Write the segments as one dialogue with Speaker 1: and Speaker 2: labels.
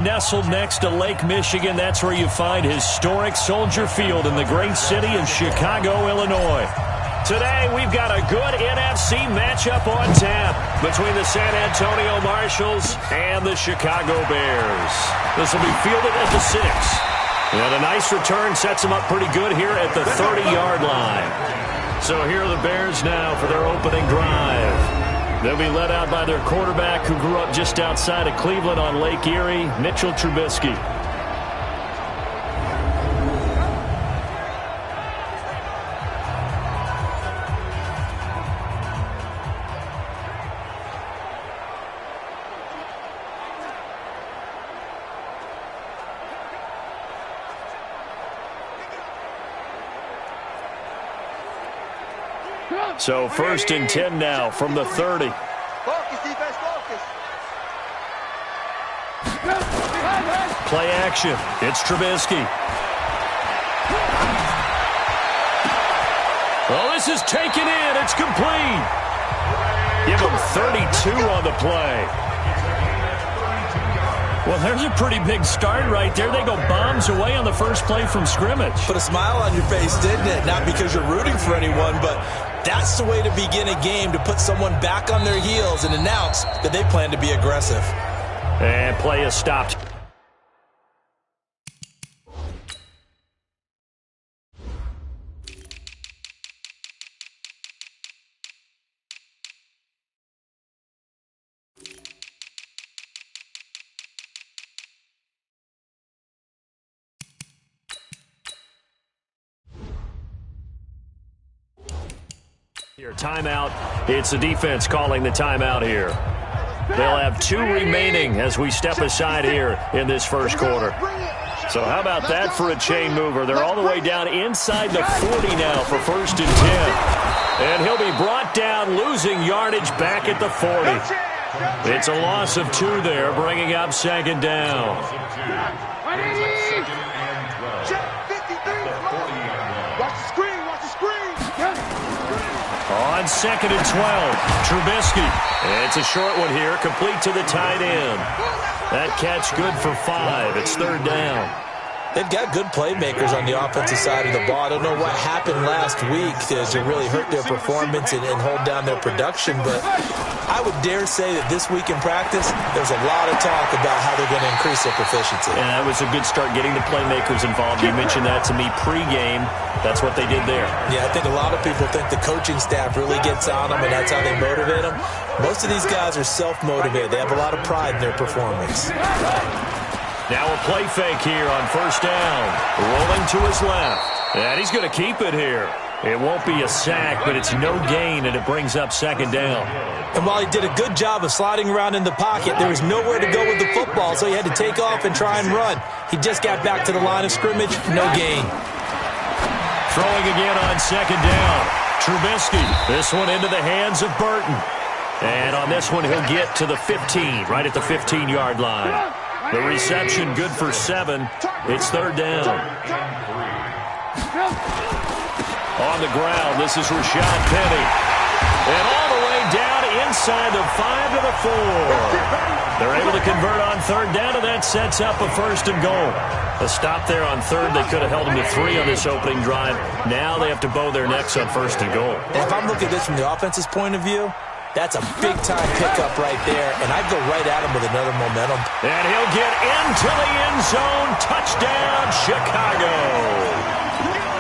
Speaker 1: Nestled next to Lake Michigan, that's where you find historic Soldier Field in the great city of Chicago, Illinois. Today, we've got a good NFC matchup on tap between the San Antonio Marshals and the Chicago Bears. This will be fielded at the 6. And a nice return sets them up pretty good here at the 30-yard line. So here are the Bears now for their opening drive. They'll be led out by their quarterback who grew up just outside of Cleveland on Lake Erie, Mitchell Trubisky. So 1st and 10 now from the 30.
Speaker 2: Focus, defense, focus.
Speaker 1: Play action. It's Trubisky. Oh, this is taken in. It's complete. Give him 32 on the play. Well, there's a pretty big start right there. They go bombs away on the first play from scrimmage.
Speaker 3: Put a smile on your face, didn't it? Not because you're rooting for anyone, but that's the way to begin a game, to put someone back on their heels and announce that they plan to be aggressive.
Speaker 1: And play is stopped. Here, timeout. It's the defense calling the timeout here. They'll have 2 remaining as we step aside here in this first quarter. So how about that for a chain mover? They're all the way down inside the 40 now for 1st and 10. And he'll be brought down, losing yardage back at the 40. It's a loss of 2 there, bringing up 2nd down. On 2nd and 12, Trubisky. It's a short one here, complete to the tight end. That catch good for 5. It's 3rd down.
Speaker 3: They've got good playmakers on the offensive side of the ball. I don't know what happened last week to really hurt their performance and hold down their production, but I would dare say that this week in practice, there's a lot of talk about how they're going to increase their proficiency.
Speaker 1: And that was a good start, getting the playmakers involved. You mentioned that to me pregame. That's what they did there.
Speaker 3: Yeah, I think a lot of people think the coaching staff really gets on them, and that's how they motivate them. Most of these guys are self-motivated. They have a lot of pride in their performance.
Speaker 1: Now a play fake here on 1st down. Rolling to his left. And he's going to keep it here. It won't be a sack, but it's no gain, and it brings up 2nd down.
Speaker 3: And while he did a good job of sliding around in the pocket, there was nowhere to go with the football, so he had to take off and try and run. He just got back to the line of scrimmage, no gain.
Speaker 1: Throwing again on 2nd down. Trubisky. This one into the hands of Burton. And on this one, he'll get to the 15, right at the 15-yard line. The reception good for 7. It's 3rd down. On the ground, this is Rashad Penny. And all the way down inside the 5 to the 4. They're able to convert on 3rd down, and that sets up a 1st and goal. A stop there on 3rd. They could have held them to 3 on this opening drive. Now they have to bow their necks on 1st and goal.
Speaker 3: And if I'm looking at this from the offense's point of view, that's a big-time pickup right there, and I'd go right at him with another momentum.
Speaker 1: And he'll get into the end zone. Touchdown, Chicago.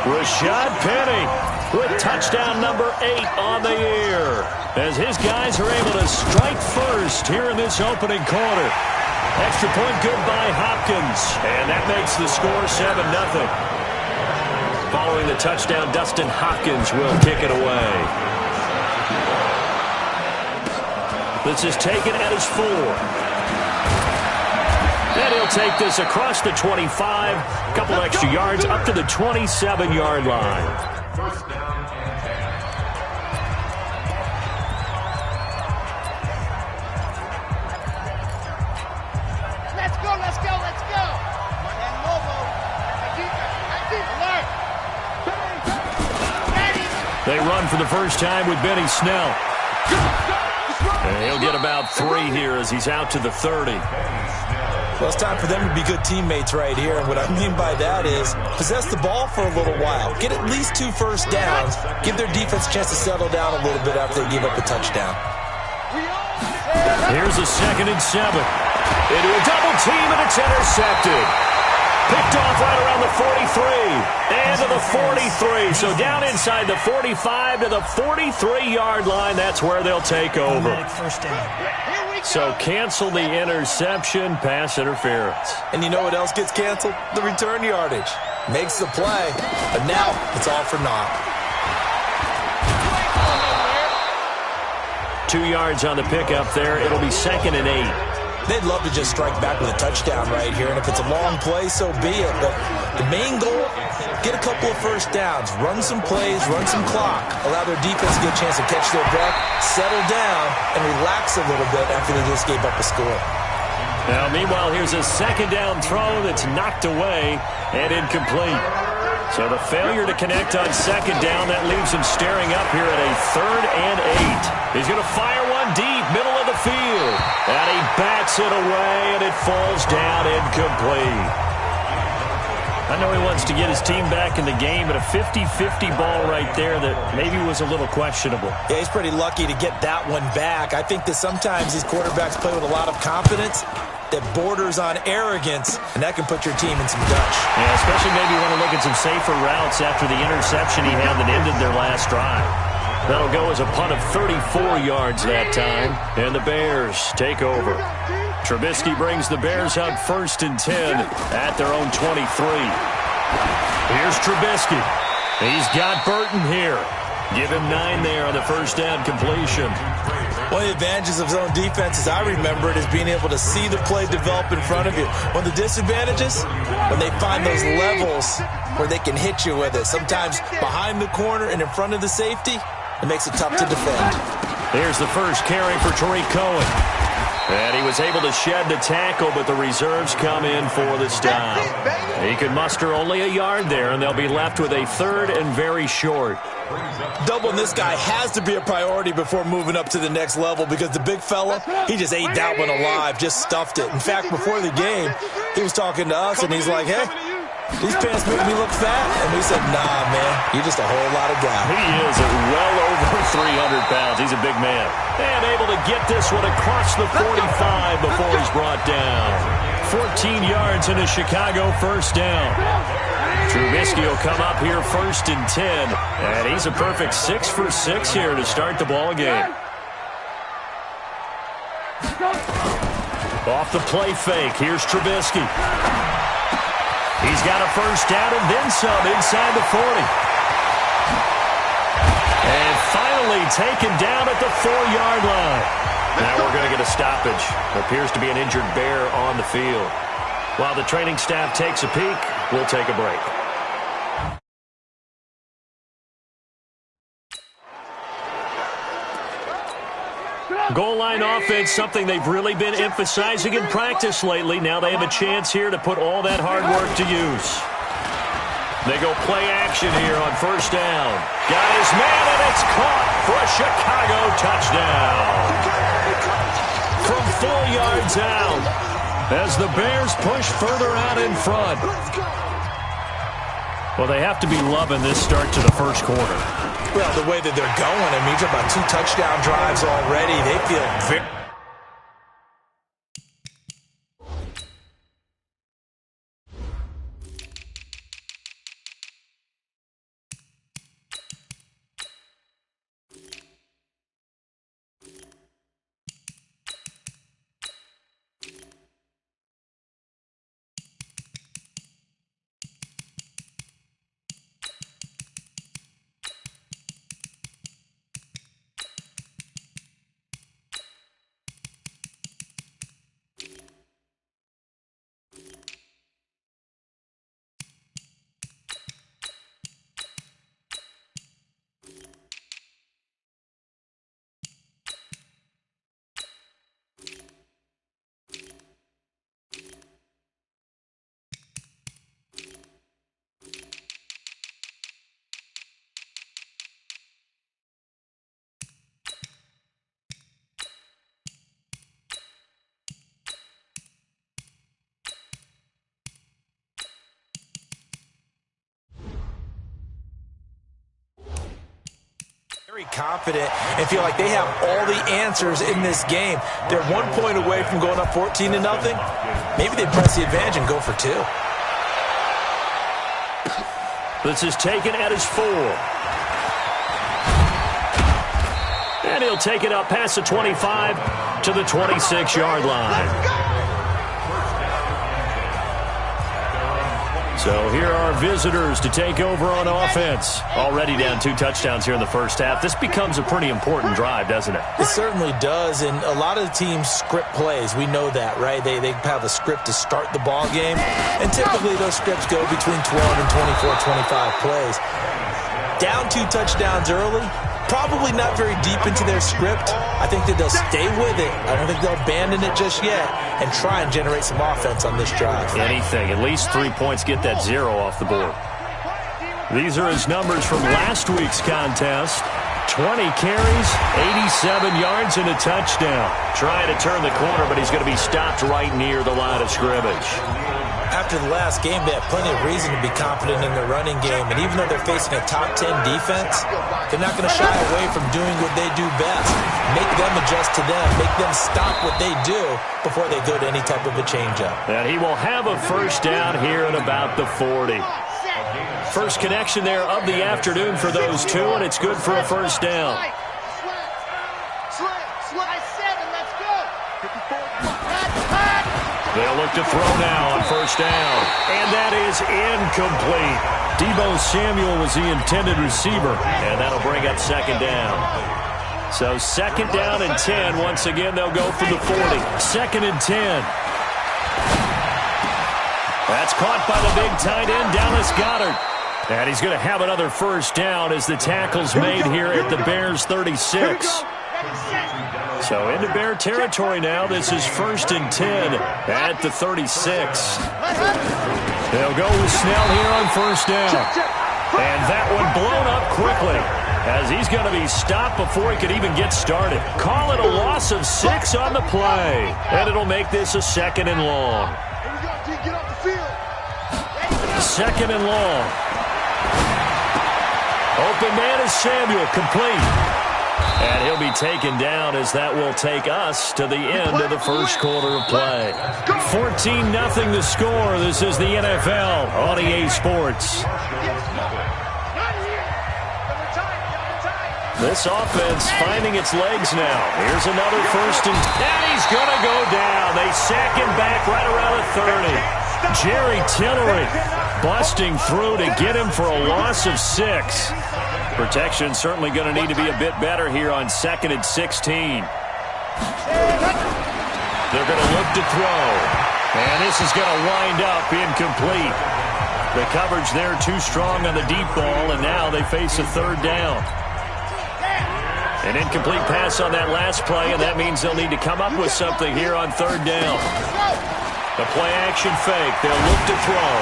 Speaker 1: Rashad Penny with touchdown number 8 on the year, as his guys are able to strike first here in this opening quarter. Extra point good by Hopkins, and that makes the score 7-0. Following the touchdown, Dustin Hopkins will kick it away. This is taken at his 4. And he'll take this across the 25. A couple extra yards up to the 27-yard line.
Speaker 2: Let's go, let's go, let's go.
Speaker 1: They run for the first time with Benny Snell. And he'll get about 3 here as he's out to the 30.
Speaker 3: Well, it's time for them to be good teammates right here, and what I mean by that is possess the ball for a little while, get at least 2 first downs, give their defense a chance to settle down a little bit after they give up a touchdown.
Speaker 1: Here's a 2nd and 7. Into a double team, and it's intercepted. Picked off right around the 43 and to the 43. So down inside the 45 to the 43-yard line. That's where they'll take over. So cancel the interception, pass interference.
Speaker 3: And you know what else gets canceled? The return yardage. Makes the play, but now it's all for naught.
Speaker 1: 2 yards on the pickup there. It'll be 2nd and 8.
Speaker 3: They'd love to just strike back with a touchdown right here, and if it's a long play, so be it. But the main goal, get a couple of first downs, run some plays, run some clock, allow their defense to get a chance to catch their breath, settle down, and relax a little bit after they just gave up a score.
Speaker 1: Now, meanwhile, here's a 2nd down throw that's knocked away and incomplete. So the failure to connect on 2nd down, that leaves him staring up here at a 3rd and 8. He's going to fire one deep, middle of the field. And he bats it away, and it falls down incomplete. I know he wants to get his team back in the game, but a 50-50 ball right there that maybe was a little questionable.
Speaker 3: Yeah, he's pretty lucky to get that one back. I think that sometimes these quarterbacks play with a lot of confidence that borders on arrogance, and that can put your team in some dutch.
Speaker 1: Yeah, especially maybe you want to look at some safer routes after the interception he had that ended their last drive. That'll go as a punt of 34 yards that time, and the Bears take over. Trubisky brings the Bears up 1st and 10 at their own 23. Here's Trubisky. He's got Burton here. Give him 9 there on the 1st down completion.
Speaker 3: One of the advantages of zone defense, as I remember it, is being able to see the play develop in front of you. One of the disadvantages, when they find those levels where they can hit you with it. Sometimes behind the corner and in front of the safety, it makes it tough to defend.
Speaker 1: Here's the first carry for Tariq Cohen. And he was able to shed the tackle, but the reserves come in for the stop. He could muster only a yard there, and they'll be left with a 3rd and very short.
Speaker 3: Doubling this guy has to be a priority before moving up to the next level, because the big fella, he just ate that one alive, just stuffed it. In fact, before the game, he was talking to us, and he's like, hey, these pants make me look fat. And we said, nah, man, you're just a whole lot of guy.
Speaker 1: He is at well over 300 pounds. He's a big man. And able to get this one across the 45 before he's brought down. 14 yards in a Chicago 1st down. Trubisky will come up here 1st and 10. And he's a perfect 6 for 6 here to start the ball game. Off the play fake. Here's Trubisky. He's got a 1st down and then some inside the 40. And finally taken down at the 4-yard line. Now we're going to get a stoppage. Appears to be an injured Bear on the field. While the training staff takes a peek, we'll take a break. Goal line offense, something they've really been emphasizing in practice lately. Now they have a chance here to put all that hard work to use. They go play action here on 1st down. Got his man, and it's caught for a Chicago touchdown. From 4 yards out, as the Bears push further out in front. Well, they have to be loving this start to the 1st quarter.
Speaker 3: Well, the way that they're going, I mean, you're talking about 2 touchdown drives already. They feel very... very confident and feel like they have all the answers in this game. They're 1 point away from going up 14-0. Maybe they press the advantage and go for 2.
Speaker 1: This is taken at his 4. And he'll take it up past the 25 to the 26-yard line. So here are visitors to take over on offense. Already down 2 touchdowns here in the first half. This becomes a pretty important drive, doesn't it?
Speaker 3: It certainly does, and a lot of the teams script plays. We know that, right? They have a script to start the ball game, and typically those scripts go between 12 and 24, 25 plays. Down 2 touchdowns early, probably not very deep into their script. I think that they'll stay with it. I don't think they'll abandon it just yet and try and generate some offense on this drive.
Speaker 1: Anything. At least 3 points, get that 0 off the board. These are his numbers from last week's contest. 20 carries, 87 yards, and a touchdown. Trying to turn the corner, but he's going to be stopped right near the line of scrimmage.
Speaker 3: After the last game, they have plenty of reason to be confident in their running game. And even though they're facing a top 10 defense, they're not going to shy away from doing what they do best. Make them adjust to them. Make them stop what they do before they go to any type of a changeup.
Speaker 1: And he will have a first down here at about the 40. First connection there of the afternoon for those two, and it's good for a first down. They'll look to throw now on first down. And that is incomplete. Deebo Samuel was the intended receiver. And that'll bring up second down. So second down and 10. Once again, they'll go for the 40. Second and 10. That's caught by the big tight end, Dallas Goedert. And he's going to have another first down as the tackle's made here at the Bears' 36. So into Bear territory now. This is first and 10 at the 36. They'll go with Snell here on first down. And that one blown up quickly as he's going to be stopped before he could even get started. Call it a loss of 6 on the play. And it'll make this a second and long. Second and long. Open man is Samuel, complete. And he'll be taken down as that will take us to the end of the first quarter of play. 14-0 the score. This is the NFL on EA Sports. This offense finding its legs now. Here's another first and he's going to go down. They sack him back right around the 30. Jerry Tillery busting through to get him for a loss of 6. Protection certainly going to need to be a bit better here on second and 16. They're going to look to throw. And this is going to wind up incomplete. The coverage there too strong on the deep ball, and now they face a third down. An incomplete pass on that last play, and that means they'll need to come up with something here on third down. The play action fake. They'll look to throw.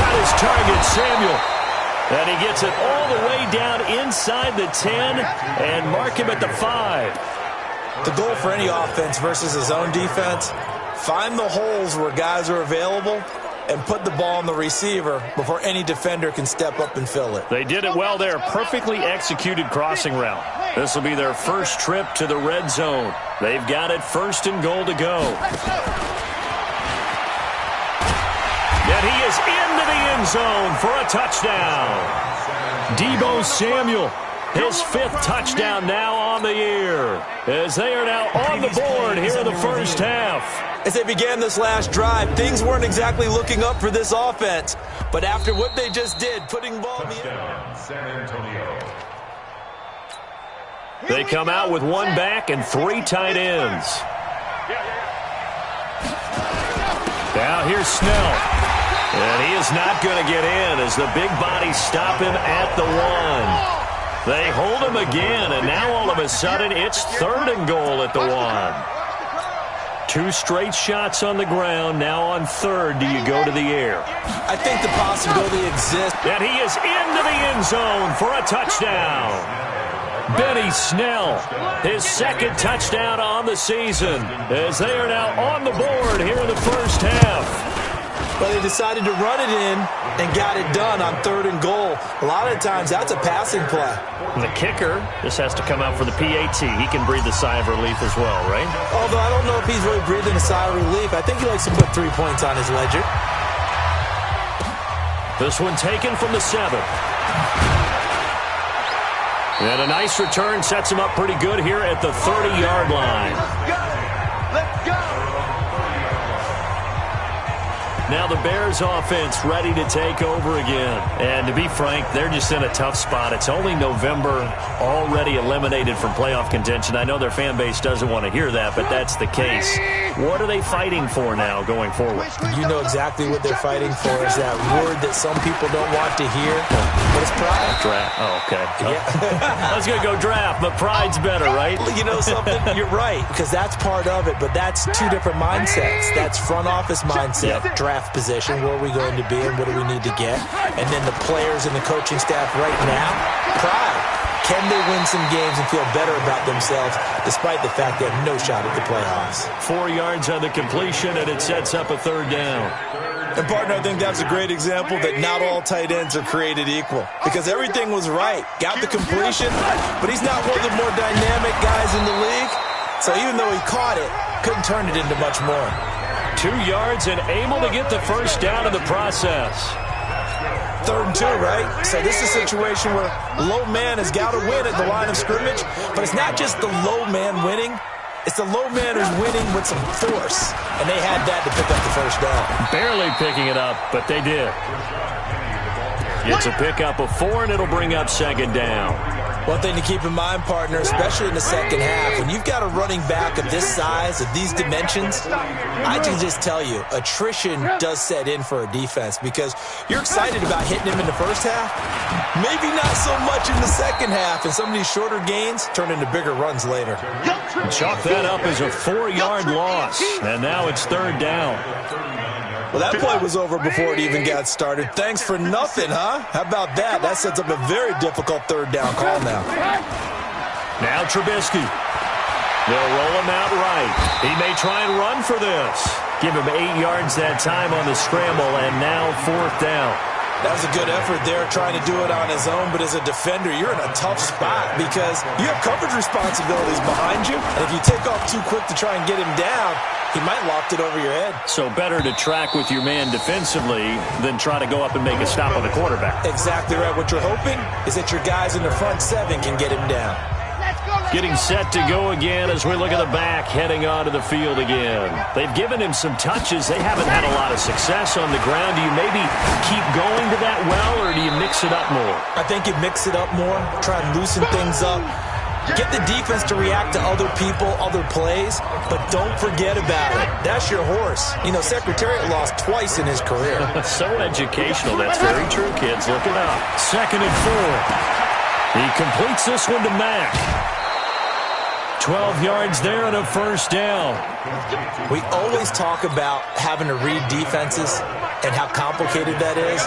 Speaker 1: Got his target, Samuel. And he gets it all the way down inside the 10 and mark him at the 5.
Speaker 3: The goal for any offense versus his own defense, find the holes where guys are available and put the ball on the receiver before any defender can step up and fill it.
Speaker 1: They did it well there. Perfectly executed crossing route. This will be their first trip to the red zone. They've got it first and goal to go. And he is into the end zone for a touchdown. Deebo Samuel, his 5th touchdown now on the year, as they are now on the board here in the first half.
Speaker 3: As they began this last drive, things weren't exactly looking up for this offense. But after what they just did, putting the ball in the air.
Speaker 1: They come out with 1 back and 3 tight ends. Now here's Snell. And he is not going to get in as the big bodies stop him at the 1. They hold him again, and now all of a sudden it's 3rd and goal at the 1. 2 straight shots on the ground. Now on 3rd, do you go to the air?
Speaker 3: I think the possibility exists.
Speaker 1: And he is into the end zone for a touchdown. Benny Snell, his 2nd touchdown on the season, as they are now on the board here in the first half.
Speaker 3: But they decided to run it in and got it done on 3rd and goal. A lot of times, that's a passing play.
Speaker 1: And the kicker, this has to come out for the PAT. He can breathe a sigh of relief as well, right?
Speaker 3: Although I don't know if he's really breathing a sigh of relief. I think he likes to put 3 points on his ledger.
Speaker 1: This one taken from the 7. And a nice return sets him up pretty good here at the 30-yard line.
Speaker 2: Let's go!
Speaker 1: Now the Bears offense ready to take over again. And to be frank, they're just in a tough spot. It's only November, already eliminated from playoff contention. I know their fan base doesn't want to hear that, but that's the case. What are they fighting for now going forward?
Speaker 3: You know exactly what they're fighting for is that word that some people don't want to hear, but it's pride.
Speaker 1: Draft. Oh, okay.
Speaker 3: Yeah.
Speaker 1: I was going to go draft, but pride's better, right?
Speaker 3: You know something? You're right, because that's part of it, but that's 2 different mindsets. That's front office mindset, draft position, where are we going to be and what do we need to get? And then the players and the coaching staff right now, pride. Can they win some games and feel better about themselves despite the fact they have no shot at the playoffs?
Speaker 1: 4 yards on the completion, and it sets up a 3rd down.
Speaker 4: And, partner, I think that's a great example that not all tight ends are created equal because everything was right. Got the completion, but he's not one of the more dynamic guys in the league. So even though he caught it, couldn't turn it into much more.
Speaker 1: 2 yards and able to get the 1st down in the process.
Speaker 3: 3rd and 2, right? So this is a situation where low man has got to win at the line of scrimmage, but it's not just the low man winning. It's the low man who's winning with some force, and they had that to pick up the 1st down.
Speaker 1: Barely picking it up, but they did. It's a pickup of 4, and it'll bring up 2nd down.
Speaker 3: One thing to keep in mind, partner, especially in the second half, when you've got a running back of this size, of these dimensions, I can just tell you, attrition does set in for a defense because you're excited about hitting him in the first half, maybe not so much in the second half, and some of these shorter gains turn into bigger runs later.
Speaker 1: Chalk that up as a 4-yard loss, and now it's 3rd down.
Speaker 4: Well, that play was over before it even got started. Thanks for nothing, huh? How about that? That sets up a very difficult 3rd down call now.
Speaker 1: Now Trubisky. They'll roll him out right. He may try and run for this. Give him 8 yards that time on the scramble, and now 4th down.
Speaker 3: That was a good effort there, trying to do it on his own, but as a defender, you're in a tough spot because you have coverage responsibilities behind you, and if you take off too quick to try and get him down, he might loft it over your head.
Speaker 1: So better to track with your man defensively than try to go up and make a stop on the quarterback.
Speaker 3: Exactly right. What you're hoping is that your guys in the front 7 can get him down.
Speaker 1: Getting set to go again as we look at the back, heading onto the field again. They've given him some touches. They haven't had a lot of success on the ground. Do you maybe keep going to that well, or do you mix it up more?
Speaker 3: I think you mix it up more, try and loosen things up. Get the defense to react to other people, other plays, but don't forget about it. That's your horse. You know, Secretariat lost twice in his career.
Speaker 1: So educational. That's very true, kids. Look it up. 2nd and 4. He completes this one to Mack. 12 yards there and a 1st down.
Speaker 3: We always talk about having to read defenses and how complicated that is.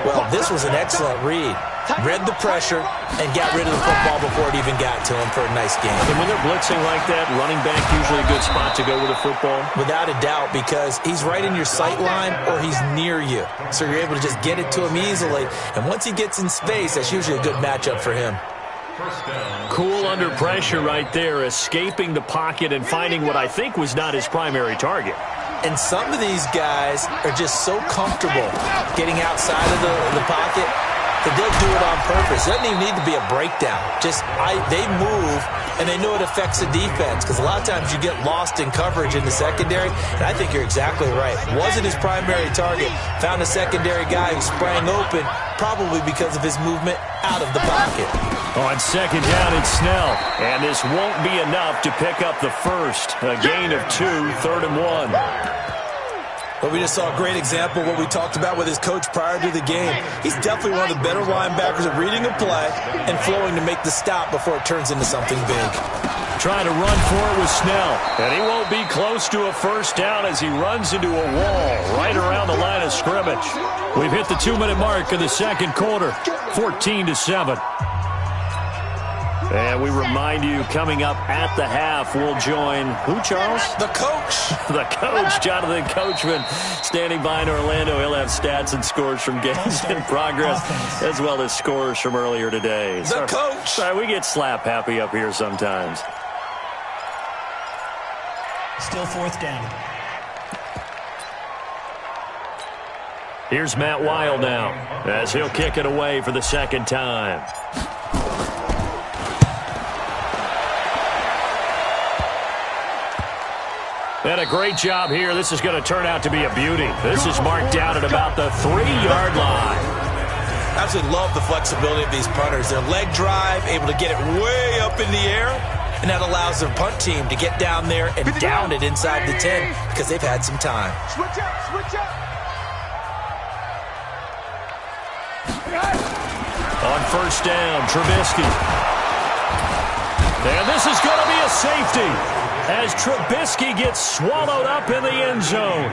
Speaker 3: Well, this was an excellent read. Read the pressure and got rid of the football before it even got to him for a nice game.
Speaker 1: And when they're blitzing like that, running back usually a good spot to go with a football?
Speaker 3: Without a doubt, because he's right in your sight line or he's near you. So you're able to just get it to him easily. And once he gets in space, that's usually a good matchup for him.
Speaker 1: Cool under pressure right there, escaping the pocket and finding what I think was not his primary target.
Speaker 3: And some of these guys are just so comfortable getting outside of the pocket that they'll do it on purpose. It doesn't even need to be a breakdown. They move, and they know it affects the defense because a lot of times you get lost in coverage in the secondary, and I think you're exactly right. Wasn't his primary target. Found a secondary guy who sprang open, probably because of his movement out of the pocket.
Speaker 1: On 2nd down, it's Snell, and this won't be enough to pick up the 1st. A gain of 2, 3rd and 1.
Speaker 3: But we just saw a great example of what we talked about with his coach prior to the game. He's definitely one of the better linebackers at reading a play and flowing to make the stop before it turns into something big.
Speaker 1: Trying to run for it with Snell, and he won't be close to a 1st down as he runs into a wall right around the line of scrimmage. We've hit the 2-minute mark of the 2nd quarter, 14-7. And we remind you, coming up at the half, we'll join who, Charles?
Speaker 3: The coach.
Speaker 1: The coach, Jonathan Coachman, standing by in Orlando. He'll have stats and scores from games in progress, as well as scores from earlier today.
Speaker 3: The coach.
Speaker 1: Sorry, we get slap happy up here sometimes.
Speaker 5: Still fourth down.
Speaker 1: Here's Matt Weil now, as he'll kick it away for the second time. And a great job here. This is going to turn out to be a beauty. This is marked down at about the 3-yard line.
Speaker 3: Absolutely love the flexibility of these punters. Their leg drive, able to get it way up in the air, and that allows their punt team to get down there and down it inside the 10 because they've had some time.
Speaker 2: Switch up, switch up.
Speaker 1: On first down, Trubisky. And this is going to be a safety as Trubisky gets swallowed up in the end zone.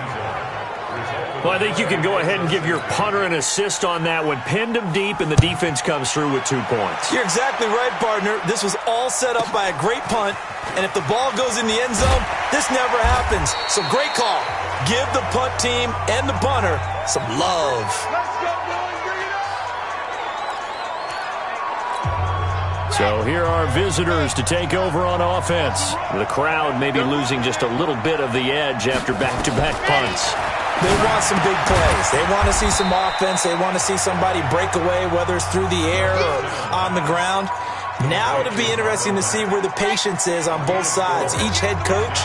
Speaker 1: Well, I think you can go ahead and give your punter an assist on that one. Pinned him deep, and the defense comes through with 2 points.
Speaker 3: You're exactly right, partner. This was all set up by a great punt, and if the ball goes in the end zone, this never happens. So great call. Give the punt team and the punter some love.
Speaker 2: Let's go, boys. Bring it up.
Speaker 1: So here are visitors to take over on offense. The crowd may be losing just a little bit of the edge after back-to-back punts.
Speaker 3: They want some big plays. They want to see some offense. They want to see somebody break away, whether it's through the air or on the ground. Now it'll be interesting to see where the patience is on both sides. Each head coach,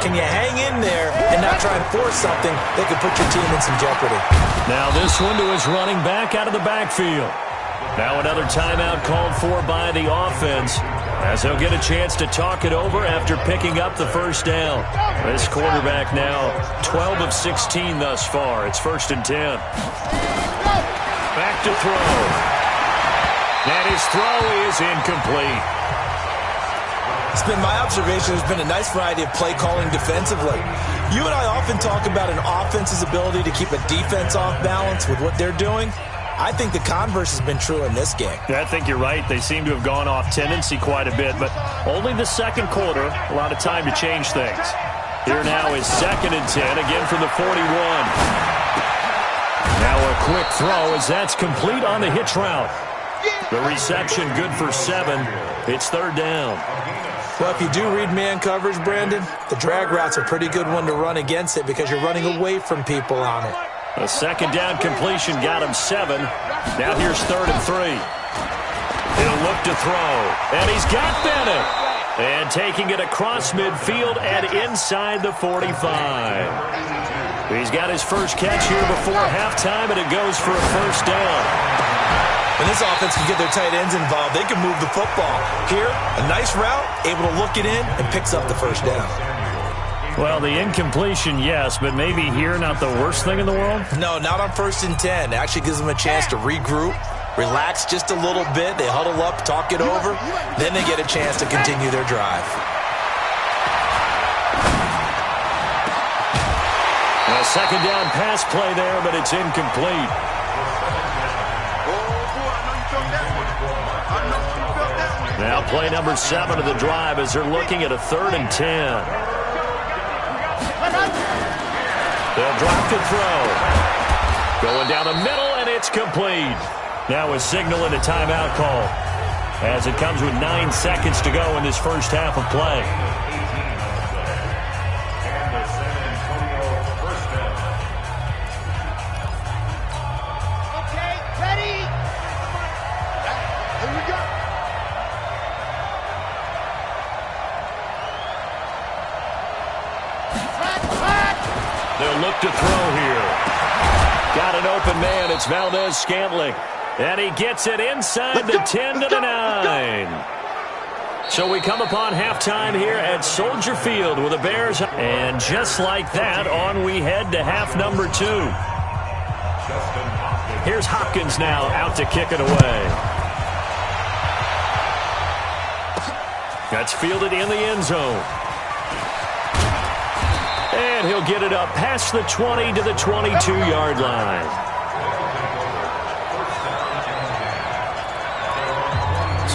Speaker 3: can you hang in there and not try and force something that could put your team in some jeopardy?
Speaker 1: Now this one to his running back out of the backfield. Now another timeout called for by the offense, as he'll get a chance to talk it over after picking up the first down. This quarterback now 12 of 16 thus far. It's 1st and 10. Back to throw. And his throw is incomplete.
Speaker 3: It's been my observation there's been a nice variety of play calling defensively. You and I often talk about an offense's ability to keep a defense off balance with what they're doing. I think the converse has been true in this game.
Speaker 1: Yeah, I think you're right. They seem to have gone off tendency quite a bit, but only the second quarter, a lot of time to change things. Here now is 2nd and 10, again from the 41. Now a quick throw as that's complete on the hitch route. The reception good for 7. It's 3rd down.
Speaker 3: Well, if you do read man coverage, Brandon, the drag route's a pretty good one to run against it because you're running away from people on it.
Speaker 1: A 2nd down completion got him 7. Now here's 3rd and 3. He'll look to throw. And he's got Bennett. And taking it across midfield and inside the 45. He's got his first catch here before halftime, and it goes for a 1st down.
Speaker 3: When this offense can get their tight ends involved, they can move the football. Here, a nice route, able to look it in, and picks up the 1st down.
Speaker 1: Well, the incompletion, yes, but maybe here not the worst thing in the world?
Speaker 3: No, not on 1st and 10. It actually gives them a chance to regroup, relax just a little bit. They huddle up, talk it over. Then they get a chance to continue their drive.
Speaker 1: A 2nd down pass play there, but it's incomplete. Now play number 7 of the drive as they're looking at a 3rd and 10. They'll drop to throw. Going down the middle, and it's complete. Now a signal and a timeout call as it comes with 9 seconds to go in this first half of play.
Speaker 2: Okay, ready? Here we go.
Speaker 1: They'll look to throw here. Got an open man. It's Valdez-Scantling. And he gets it inside the 10 to the 9. So we come upon halftime here at Soldier Field with the Bears. And just like that, on we head to half number 2. Here's Hopkins now out to kick it away. That's fielded in the end zone. And he'll get it up past the 20 to the 22-yard line.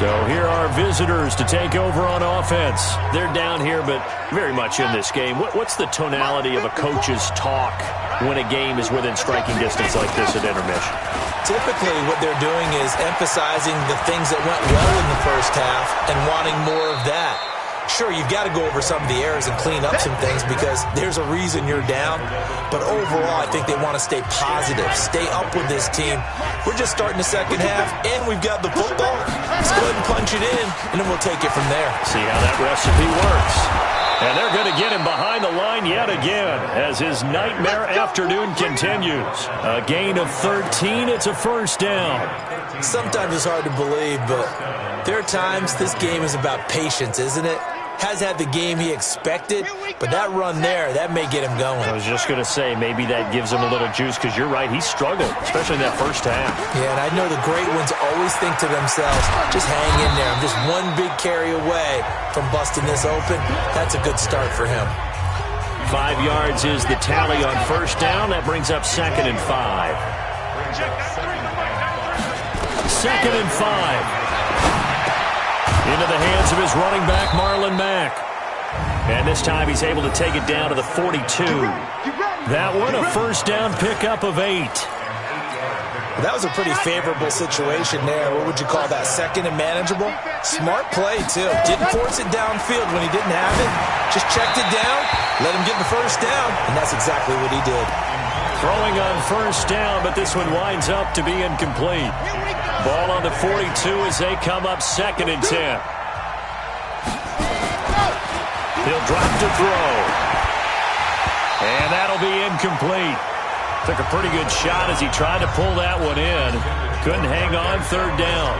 Speaker 1: So here are visitors to take over on offense. They're down here, but very much in this game. What's the tonality of a coach's talk when a game is within striking distance like this at intermission?
Speaker 3: Typically, what they're doing is emphasizing the things that went well in the first half and wanting more of that. Sure, you've got to go over some of the errors and clean up some things because there's a reason you're down. But overall, I think they want to stay positive, stay up with this team. We're just starting the second half, and we've got the football. Let's go ahead and punch it in, and then we'll take it from there.
Speaker 1: See how that recipe works. And they're going to get him behind the line yet again as his nightmare afternoon continues. A gain of 13. It's a first down.
Speaker 3: Sometimes it's hard to believe, but there are times this game is about patience, isn't it? Has had the game he expected, but that run there, that may get him going.
Speaker 1: I was just going to say, maybe that gives him a little juice because you're right, he struggled, especially in that first half.
Speaker 3: Yeah, and I know the great ones always think to themselves, just hang in there. I'm just one big carry away from busting this open. That's a good start for him.
Speaker 1: 5 yards is the tally on first down. That brings up 2nd and 5. 2nd and 5. Into the hands of his running back, Marlon Mack. And this time he's able to take it down to the 42. That one, a first down pickup of 8.
Speaker 3: That was a pretty favorable situation there. What would you call that, second and manageable? Smart play, too. Didn't force it downfield when he didn't have it. Just checked it down, let him get the first down, and that's exactly what he did.
Speaker 1: Throwing on first down, but this one winds up to be incomplete. Ball on the 42 as they come up 2nd and 10. He'll drop to throw. And that'll be incomplete. Took a pretty good shot as he tried to pull that one in. Couldn't hang on, 3rd down.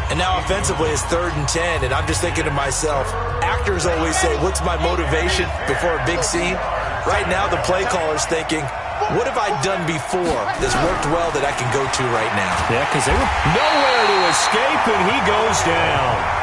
Speaker 3: And now offensively it's 3rd and 10, and I'm just thinking to myself, actors always say, what's my motivation before a big scene? Right now the play caller's thinking, what have I done before that's worked well that I can go to right now?
Speaker 1: Yeah, because they were nowhere to escape, and he goes down.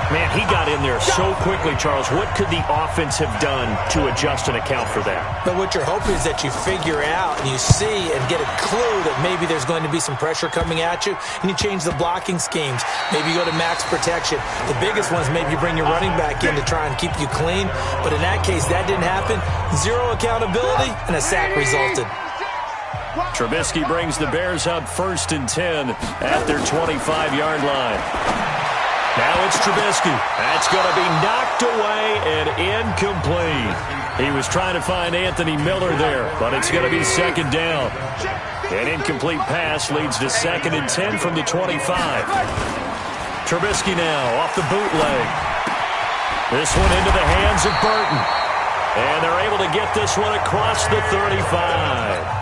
Speaker 1: Man, he got in there so quickly, Charles. What could the offense have done to adjust and account for that?
Speaker 3: But what you're hoping is that you figure out and you see and get a clue that maybe there's going to be some pressure coming at you, and you change the blocking schemes. Maybe you go to max protection. The biggest one is maybe you bring your running back in to try and keep you clean. But in that case, that didn't happen. Zero accountability, and a sack resulted.
Speaker 1: Trubisky brings the Bears up 1st and 10 at their 25-yard line. Now it's Trubisky. That's going to be knocked away and incomplete. He was trying to find Anthony Miller there, but it's going to be 2nd down. An incomplete pass leads to 2nd and 10 from the 25. Trubisky now off the bootleg. This one into the hands of Burton. And they're able to get this one across the 35.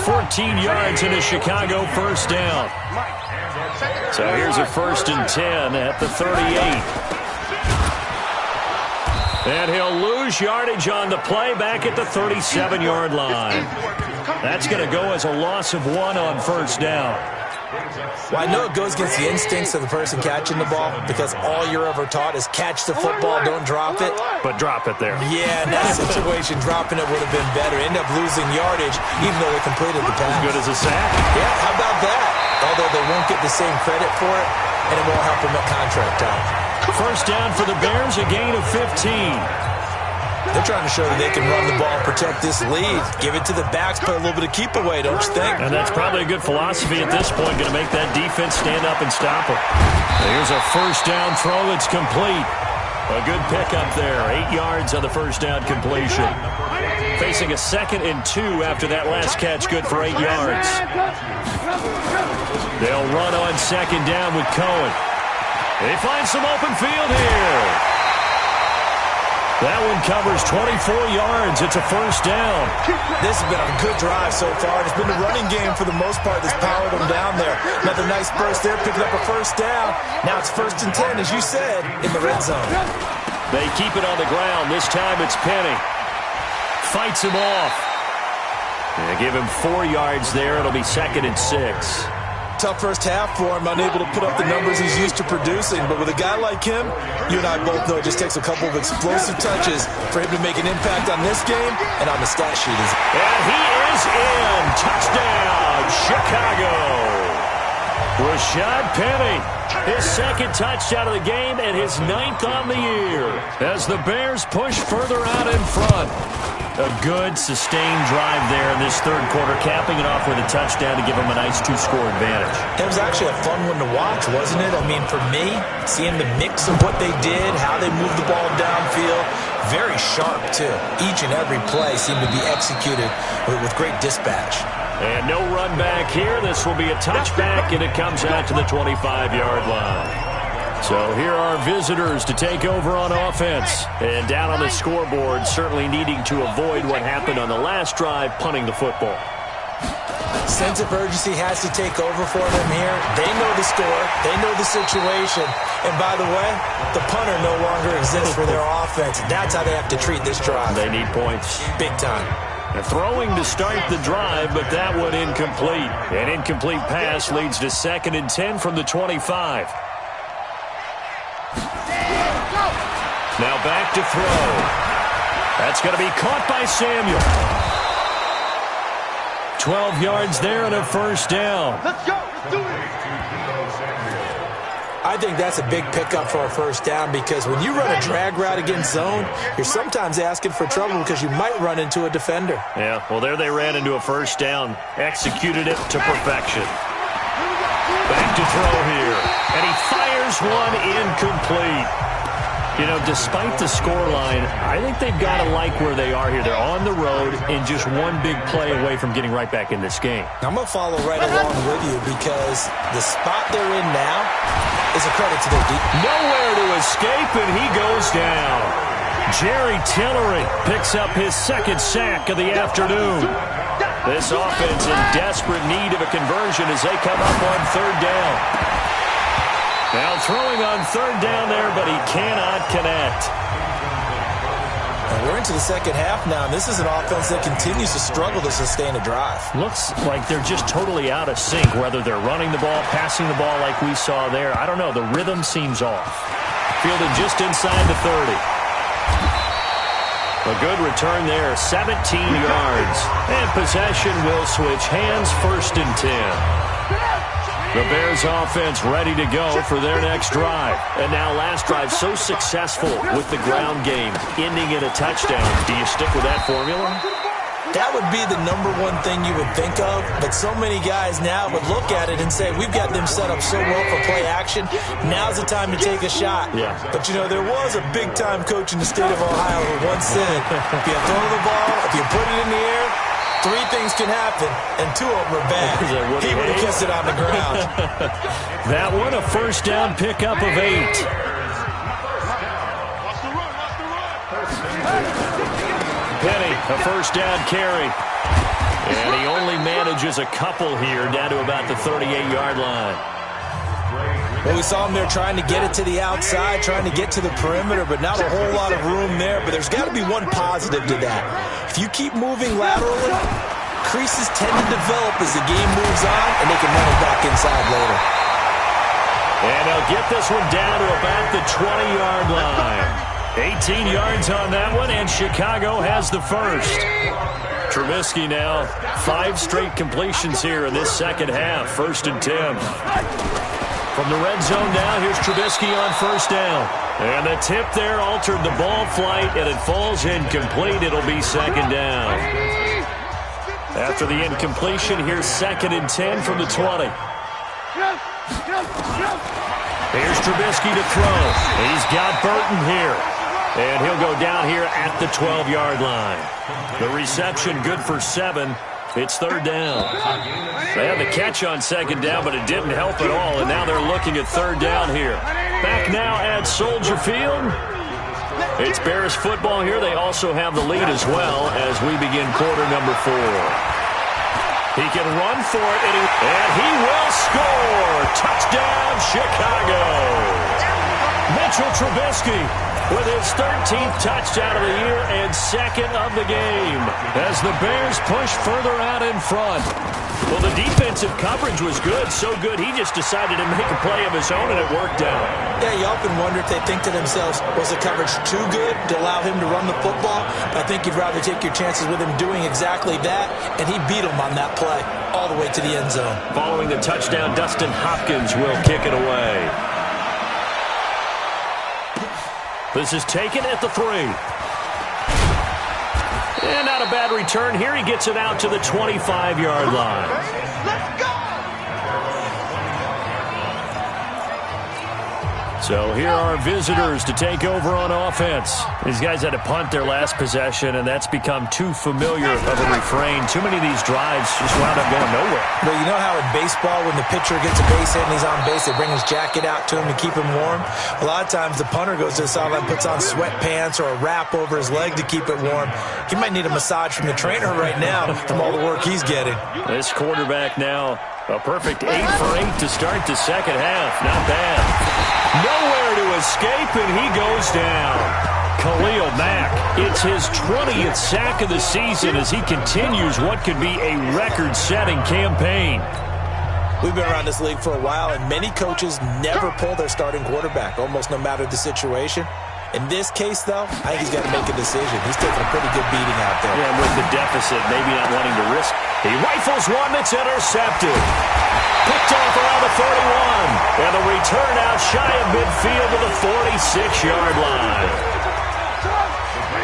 Speaker 1: 14 yards in a Chicago first down. So here's a 1st and 10 at the 38. And he'll lose yardage on the play back at the 37-yard line. That's going to go as a loss of 1 on first down.
Speaker 3: Well, I know it goes against the instincts of the person catching the ball because all you're ever taught is catch the football, don't drop it.
Speaker 1: But drop it there.
Speaker 3: Yeah, in that situation, dropping it would have been better. End up losing yardage even though they completed the pass.
Speaker 1: As good as a sack.
Speaker 3: Yeah, how about that? Although they won't get the same credit for it, and it won't help them at contract time.
Speaker 1: First down for the Bears, a gain of 15.
Speaker 3: They're trying to show that they can run the ball, protect this lead, give it to the backs, play a little bit of keep away, don't you think?
Speaker 1: And that's probably a good philosophy at this point, going to make that defense stand up and stop them. Here's a first down throw that's complete. A good pickup there, 8 yards on the first down completion. Facing a 2nd and 2 after that last catch, good for 8 yards. They'll run on 2nd down with Cohen. They find some open field here. That one covers 24 yards. It's a first down.
Speaker 3: This has been a good drive so far. It's been the running game for the most part that's powered them down there. Another nice burst there, picking up a first down. Now it's 1st and 10, as you said, in the red zone.
Speaker 1: They keep it on the ground. This time it's Penny. Fights him off. They give him 4 yards there. It'll be 2nd and 6.
Speaker 3: Tough first half for him, unable to put up the numbers he's used to producing. But with a guy like him, you and I both know it just takes a couple of explosive touches for him to make an impact on this game and on the stat sheet.
Speaker 1: And he is in. Touchdown, Chicago. Rashad Penny, his second touchdown of the game and his 9th on the year as the Bears push further out in front. A good, sustained drive there in this third quarter, capping it off with a touchdown to give them a nice 2-score advantage.
Speaker 3: It was actually a fun one to watch, wasn't it? I mean, for me, seeing the mix of what they did, how they moved the ball downfield, very sharp, too. Each and every play seemed to be executed with great dispatch.
Speaker 1: And no run back here. This will be a touchback, and it comes out to the 25-yard line. So here are visitors to take over on offense. And down on the scoreboard, certainly needing to avoid what happened on the last drive, punting the football.
Speaker 3: Sense of urgency has to take over for them here. They know the score. They know the situation. And by the way, the punter no longer exists for their offense. That's how they have to treat this drive.
Speaker 1: They need points.
Speaker 3: Big time.
Speaker 1: Throwing to start the drive, but that one incomplete. An incomplete pass leads to 2nd and 10 from the 25. Now back to throw. That's going to be caught by Samuel. 12 yards there and a first down.
Speaker 2: Let's go. Let's do it.
Speaker 3: I think that's a big pickup for a first down because when you run a drag route against zone, you're sometimes asking for trouble because you might run into a defender.
Speaker 1: Yeah, well, there they ran into a first down. Executed it to perfection. Back to throw here. And he fires one incomplete. You know, despite the scoreline, I think they've got to like where they are here. They're on the road and just one big play away from getting right back in this game.
Speaker 3: I'm going to follow right along with you because the spot they're in now is a credit to their defense.
Speaker 1: Nowhere to escape, and he goes down. Jerry Tillery picks up his 2nd sack of the afternoon. This offense in desperate need of a conversion as they come up on 3rd down. Now throwing on 3rd down there, but he cannot connect.
Speaker 3: And we're into the second half now, and this is an offense that continues to struggle to sustain a drive.
Speaker 1: Looks like they're just totally out of sync, whether they're running the ball, passing the ball like we saw there. I don't know. The rhythm seems off. Fielded just inside the 30. A good return there, 17 yards. And possession will switch hands, 1st and 10. The Bears offense ready to go for their next drive. And now last drive so successful with the ground game, ending in a touchdown. Do you stick with that formula?
Speaker 3: That would be the number one thing you would think of, but so many guys now would look at it and say, we've got them set up so well for play action, now's the time to take a shot.
Speaker 1: Yeah.
Speaker 3: But, you know, there was a big-time coach in the state of Ohio who once said, if you throw the ball, if you put it in the air, 3 things can happen, and 2 of them are bad. He would have kissed it on the ground.
Speaker 1: That one, a first down pickup of 8. Penny, a first down carry. And he only manages a couple here down to about the 38-yard line.
Speaker 3: Well, we saw him there trying to get it to the outside, trying to get to the perimeter, but not a whole lot of room there. But there's got to be one positive to that. If you keep moving laterally, creases tend to develop as the game moves on, and they can run it back inside later.
Speaker 1: And they'll get this one down to about the 20-yard line. 18 yards on that one, and Chicago has the first. Trubisky now, 5 straight completions here in this second half, 1st and 10. From the red zone now, here's Trubisky on first down. And the tip there altered the ball flight, and it falls incomplete. It'll be 2nd down. After the incompletion, here's 2nd and 10 from the 20. Here's Trubisky to throw. He's got Burton here. And he'll go down here at the 12-yard line. The reception good for 7. It's 3rd down. They had the catch on 2nd down, but it didn't help at all, and now they're looking at 3rd down here. Back now at Soldier Field. It's Bears football here. They also have the lead as well as we begin quarter number 4. He can run for it, and he will score. Touchdown, Chicago. Mitchell Trubisky with his 13th touchdown of the year and second of the game as the Bears push further out in front. Well, the defensive coverage was good, so good he just decided to make a play of his own, and it worked out.
Speaker 3: Yeah, you often wonder if they think to themselves, was the coverage too good to allow him to run the football? I think you'd rather take your chances with him doing exactly that, and he beat him on that play all the way to the end zone.
Speaker 1: Following the touchdown, Dustin Hopkins will kick it away. This is taken at the 3. And not a bad return here. He gets it out to the 25-yard line.
Speaker 2: Let's go!
Speaker 1: So here are visitors to take over on offense. These guys had to punt their last possession, and that's become too familiar of a refrain. Too many of these drives just wound up going nowhere.
Speaker 3: But you know how in baseball, when the pitcher gets a base hit and he's on base, they bring his jacket out to him to keep him warm? A lot of times the punter goes to the sideline, puts on sweatpants or a wrap over his leg to keep it warm. He might need a massage from the trainer right now from all the work he's getting.
Speaker 1: This quarterback now, a perfect 8 for 8 to start the second half. Not bad. Nowhere to escape, and he goes down. Khalil Mack, it's his 20th sack of the season as he continues what could be a record-setting campaign.
Speaker 3: We've been around this league for a while, and many coaches never pull their starting quarterback, almost no matter the situation. In this case, though, I think he's got to make a decision. He's taking a pretty good beating out there.
Speaker 1: Yeah, with the deficit, maybe not wanting to risk. He rifles one that's intercepted. Picked off around the 41. And the return out shy of midfield to the 46-yard line.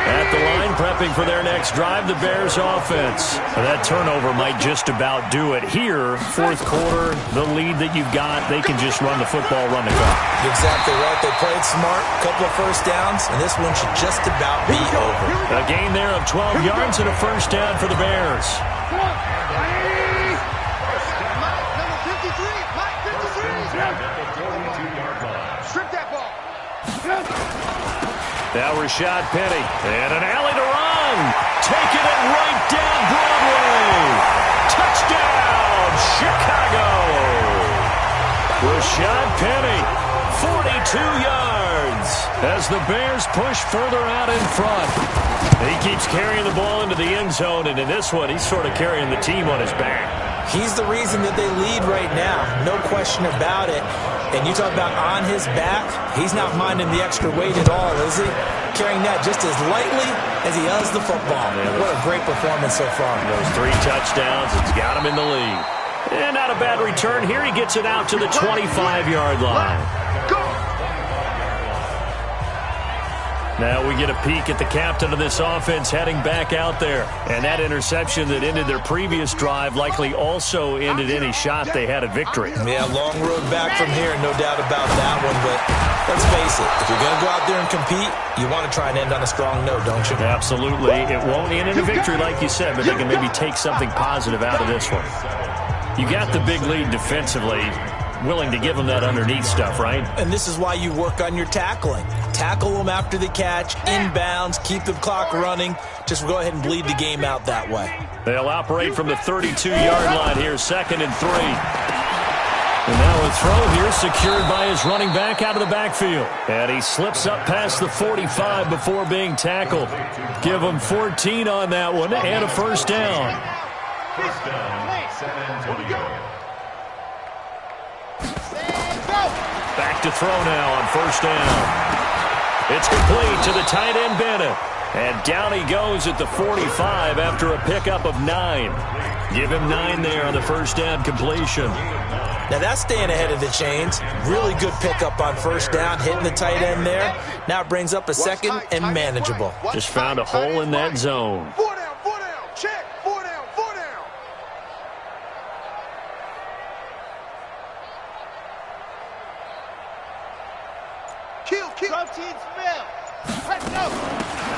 Speaker 1: At the line, prepping for their next drive, the Bears offense. That turnover might just about do it. Here, fourth quarter, the lead that you've got, they can just run the football, run the clock.
Speaker 3: Exactly right. They played smart, couple of first downs, and this one should just about be over.
Speaker 1: A gain there of 12 yards and a first down for the Bears.
Speaker 2: Strip that ball.
Speaker 1: Now Rashad Penny, and an alley to run. Taking it right down Broadway. Touchdown, Chicago. Rashad Penny, 42 yards as the Bears push further out in front. He keeps carrying the ball into the end zone, and in this one, he's sort of carrying the team on his back.
Speaker 3: He's the reason that they lead right now, no question about it. And you talk about on his back, he's not minding the extra weight at all, is he? Carrying that just as lightly as he does the football. What a great performance so far.
Speaker 1: Those 3 touchdowns, it's got him in the lead. And not a bad return here. He gets it out to the 25-yard line. Now we get a peek at the captain of this offense heading back out there. And that interception that ended their previous drive likely also ended any shot they had at victory.
Speaker 3: Yeah, long road back from here, no doubt about that one. But let's face it, if you're going to go out there and compete, you want to try and end on a strong note, don't you?
Speaker 1: Absolutely. It won't end in a victory like you said, but they can maybe take something positive out of this one. You got the big lead defensively. Willing to give them that underneath stuff, right?
Speaker 3: And this is why you work on your tackling. Tackle them after the catch, inbounds, keep the clock running. Just go ahead and bleed the game out that way.
Speaker 1: They'll operate from the 32-yard line here, 2nd and 3. And now a throw here secured by his running back out of the backfield. And he slips up past the 45 before being tackled. Give him 14 on that one and a first down.
Speaker 2: First down.
Speaker 1: Back to throw now on first down. It's complete to the tight end Bennett. And down he goes at the 45 after a pickup of 9. Give him 9 there on the first down completion.
Speaker 3: Now that's staying ahead of the chains. Really good pickup on first down, hitting the tight end there. Now it brings up a second and manageable.
Speaker 1: Just found a hole in that zone.
Speaker 2: 4 down, check, 4 down, 4 down. Kill. Protein smell. Let's go.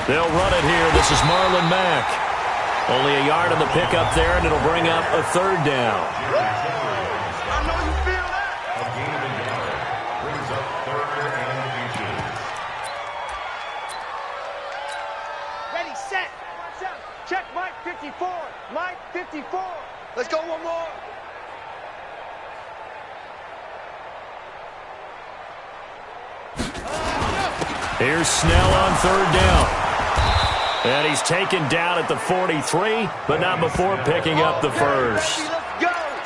Speaker 1: They'll run it here. This is Marlon Mack. Only a yard on the pickup there, and it'll bring up a 3rd down.
Speaker 2: I know you feel that.
Speaker 6: A gain of a yard brings up 3rd and 18.
Speaker 2: Ready, set. Watch out. Check Mike 54. Mike 54. Let's go one more.
Speaker 1: Here's Snell on third down. And he's taken down at the 43, but not before picking up the first.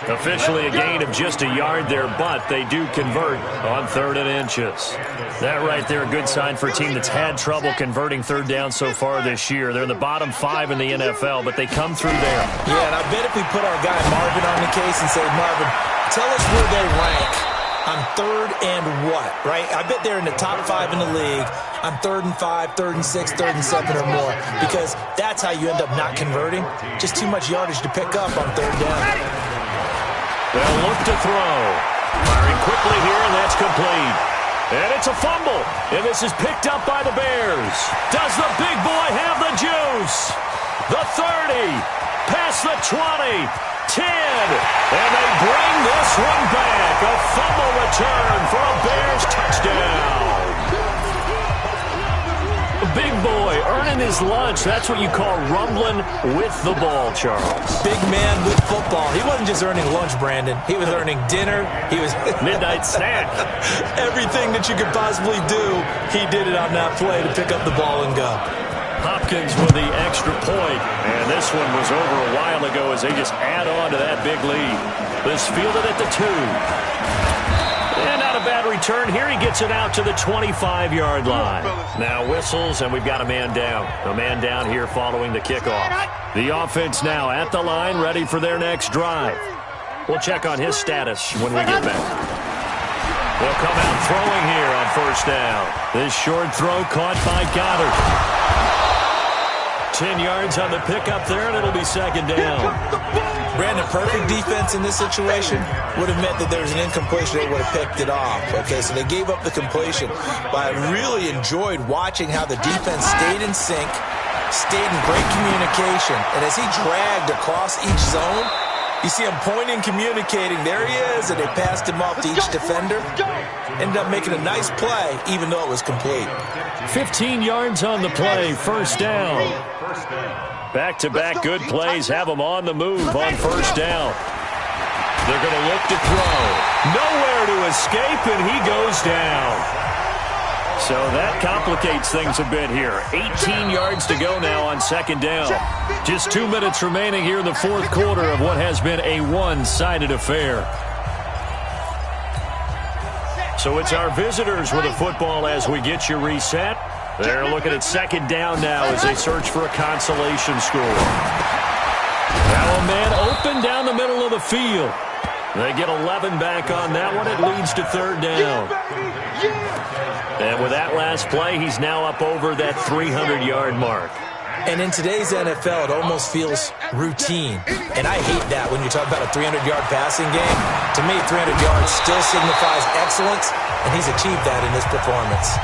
Speaker 1: Officially a gain of just a yard there, but they do convert on 3rd and inches. That right there, a good sign for a team that's had trouble converting third down so far this year. They're in the bottom 5 in the NFL, but they come through there.
Speaker 3: Yeah, and I bet if we put our guy Marvin on the case and say, Marvin, tell us where they rank on 3rd and what, right? I bet they're in the top 5 in the league on 3rd and 5, 3rd and 6, 3rd and 7 or more, because that's how you end up not converting. Just too much yardage to pick up on 3rd down.
Speaker 1: They'll look to throw. Firing quickly here, and that's complete. And it's a fumble. And this is picked up by the Bears. Does the big boy have the juice? The 30. Past the 20. 10. And they bring this one back. A fumble return for a Bears touchdown. Big boy earning his lunch. That's what you call rumbling with the ball, Charles.
Speaker 3: Big man with football. He wasn't just earning lunch, Brandon. He was earning dinner. He was
Speaker 1: midnight snack.
Speaker 3: Everything that you could possibly do, he did it on that play to pick up the ball and go.
Speaker 1: Hopkins with the extra point. And this one was over a while ago as they just add on to that big lead. This fielded at the 2. And not a bad return here. He gets it out to the 25-yard line. Now whistles, and we've got a man down. A man down here following the kickoff. The offense now at the line, ready for their next drive. We'll check on his status when we get back. They'll come out throwing here on 1st down. This short throw caught by Goddard. 10 yards on the pickup there, and it'll be 2nd down.
Speaker 3: Brandon, perfect defense in this situation would have meant that there was an incompletion. They would have picked it off. Okay, so they gave up the completion. But I really enjoyed watching how the defense stayed in sync, stayed in great communication. And as he dragged across each zone, you see him pointing, communicating. There he is, and they passed him off to each defender. Ended up making a nice play, even though it was complete.
Speaker 1: 15 yards on the play, 1st down. Back-to-back good plays have them on the move on 1st down. They're going to look to throw. Nowhere to escape, and he goes down. So that complicates things a bit here. 18 yards to go now on 2nd down. Just 2 minutes remaining here in the 4th quarter of what has been a one-sided affair. So it's our visitors with the football as we get you reset. They're looking at 2nd down now as they search for a consolation score. Now a man open down the middle of the field. They get 11 back on that one. It leads to 3rd down. And with that last play, he's now up over that 300-yard mark.
Speaker 3: And in today's NFL, it almost feels routine. And I hate that when you talk about a 300-yard passing game. To me, 300 yards still signifies excellence, and he's achieved that in this performance.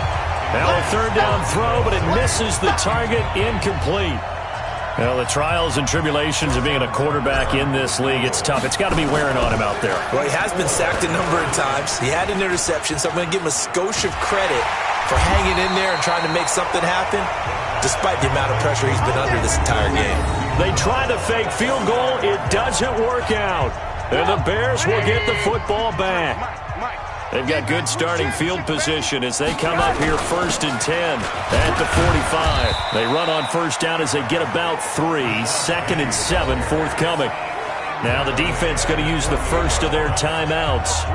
Speaker 1: Now a 3rd down throw, but it misses the target, incomplete. Well, the trials and tribulations of being a quarterback in this league, it's tough. It's got to be wearing on him out there.
Speaker 3: Well, he has been sacked a number of times. He had an interception, so I'm going to give him a skosh of credit for hanging in there and trying to make something happen, despite the amount of pressure he's been under this entire game.
Speaker 1: They try to fake field goal. It doesn't work out. And the Bears will get the football back. They've got good starting field position as they come up here 1st and 10 at the 45. They run on 1st down as they get about 3. 2nd and 7 forthcoming. Now the defense going to use the first of their timeouts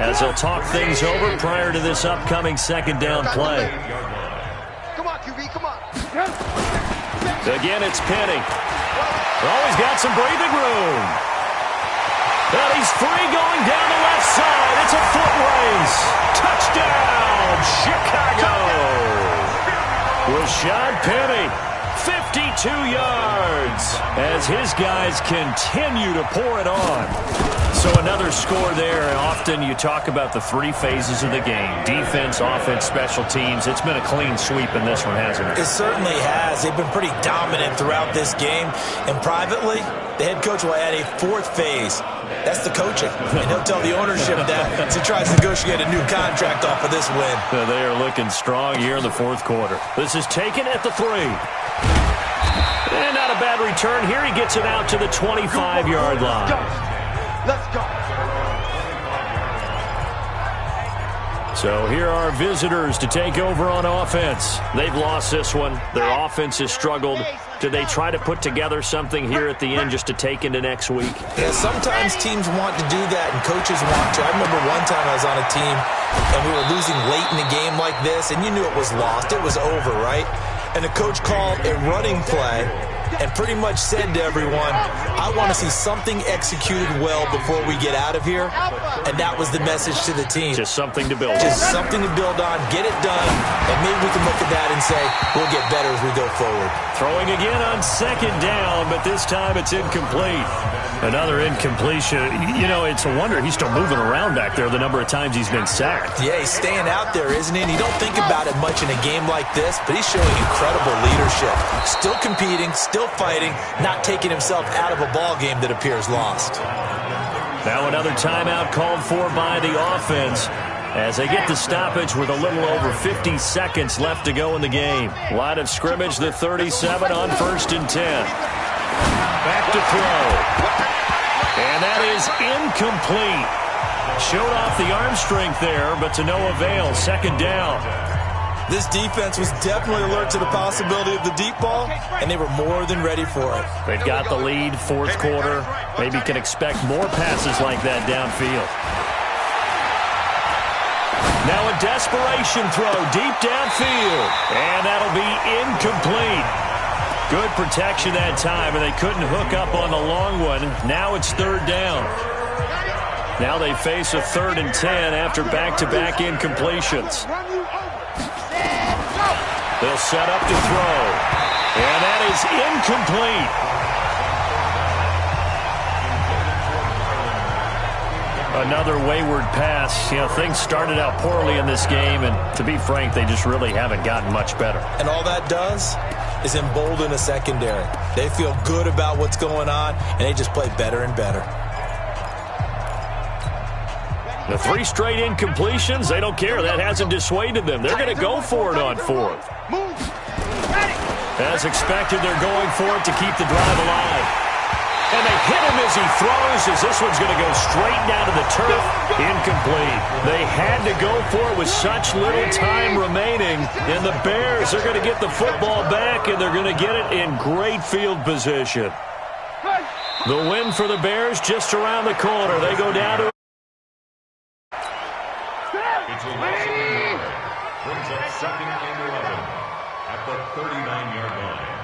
Speaker 1: as they'll talk things over prior to this upcoming 2nd down play.
Speaker 2: Come on, QB, come on.
Speaker 1: Again, it's Penny. Oh, he's got some breathing room. And he's free going down the left side. It's a foot race. Touchdown, Chicago. Rashad Penny, 52 yards as his guys continue to pour it on. So another score there. Often you talk about the 3 phases of the game. Defense, offense, special teams. It's been a clean sweep in this one, hasn't it?
Speaker 3: It certainly has. They've been pretty dominant throughout this game. And privately, the head coach will add a 4th phase. That's the coaching. And he'll tell the ownership that as he tries to negotiate a new contract off of this win.
Speaker 1: They are looking strong here in the 4th quarter. This is taken at the 3. And not a bad return here. He gets it out to the 25-yard line.
Speaker 2: Let's go.
Speaker 1: So here are visitors to take over on offense. They've lost this one. Their offense has struggled. Do they try to put together something here at the end just to take into next week?
Speaker 3: Yeah, sometimes teams want to do that and coaches want to. I remember one time I was on a team and we were losing late in a game like this, and you knew it was lost. It was over, right? And the coach called a running play and pretty much said to everyone, I want to see something executed well before we get out of here. And that was the message to the team.
Speaker 1: Just something to build on.
Speaker 3: Just something to build on, get it done, and maybe we can look at that and say, we'll get better as we go forward.
Speaker 1: Throwing again on second down, but this time it's incomplete. Another incompletion. You know, it's a wonder he's still moving around back there the number of times he's been sacked.
Speaker 3: Yeah, he's staying out there, isn't he? And you don't think about it much in a game like this, but he's showing incredible leadership. Still competing, still fighting, not taking himself out of a ball game that appears lost.
Speaker 1: Now another timeout called for by the offense as they get the stoppage with a little over 50 seconds left to go in the game. Line of scrimmage, the 37 on 1st and 10. Back to throw. And that is incomplete. Showed off the arm strength there, but to no avail. Second down.
Speaker 4: This defense was definitely alert to the possibility of the deep ball, and they were more than ready for it.
Speaker 1: They've got the lead, fourth quarter. Maybe can expect more passes like that downfield. Now a desperation throw deep downfield, and that'll be incomplete. Good protection that time, and they couldn't hook up on the long one. Now it's third down. Now they face a 3rd and 10 after back-to-back incompletions. They'll set up to throw. And that is incomplete. Another wayward pass. You know, things started out poorly in this game, and to be frank, they just really haven't gotten much better.
Speaker 3: And all that does is embolden a secondary. They feel good about what's going on, and they just play better and better.
Speaker 1: The 3 straight incompletions, they don't care. That hasn't dissuaded them. They're going to go for it on 4th. As expected, they're going for it to keep the drive alive. And they hit him as he throws, as this one's going to go straight down to the turf. Incomplete. They had to go for it with such little time remaining. And the Bears are going to get the football back, and they're going to get it in great field position. The win for the Bears just around the corner. They go down to...
Speaker 6: It's a loss of 1 yard. Brings up 2nd and 11 at the 39-yard line.